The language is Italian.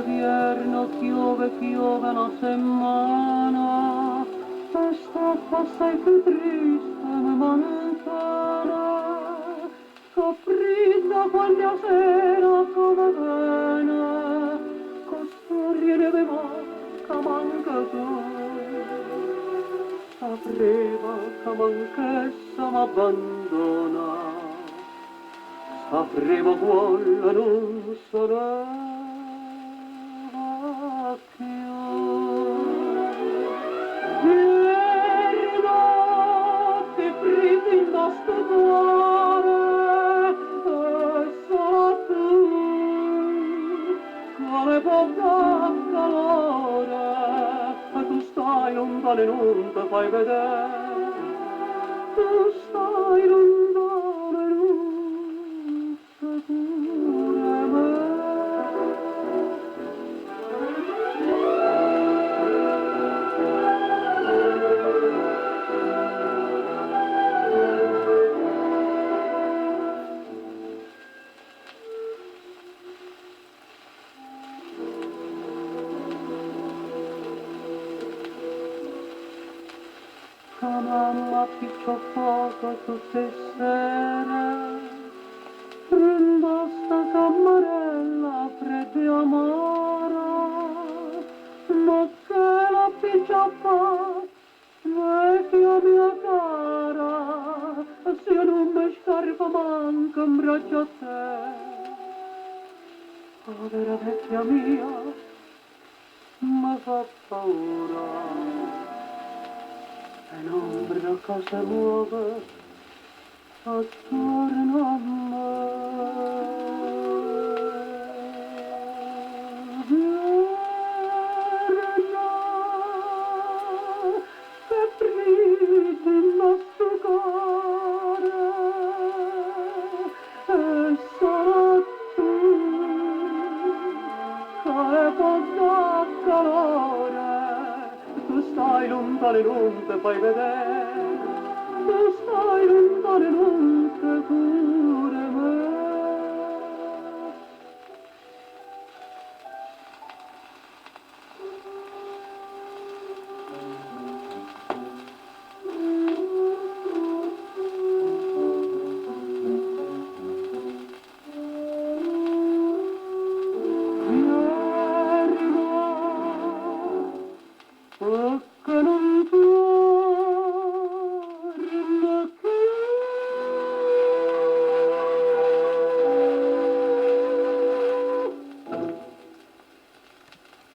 vierno piove la settimana, e sto assai più triste, mi mancare, che fredda quella sera come viene, che storia ne avevo, che manca tu. Sapeva che manchessa m'abbandona, sapremo quella non sarà più. Ieri notte fredda in nostro cuore, e sarà tu, come può dar calore, e tu stai lontano e non ti fai vedere, tu stai lontano e non pure me. Che mamma piccia poco tutte sere, prendo sta cammarella fredda e amara, ma che la piccia fa, vecchia mia cara, se non mi scarpa manca in braccio a te. Povera vecchia mia, mi fa paura, e non una cosa nuova attorno a me. Vierno, che freddo il nostro cuore, e sarà tu che può dar calore, tu stai lontano e non ti fai vedere, tu stai lontano e non ti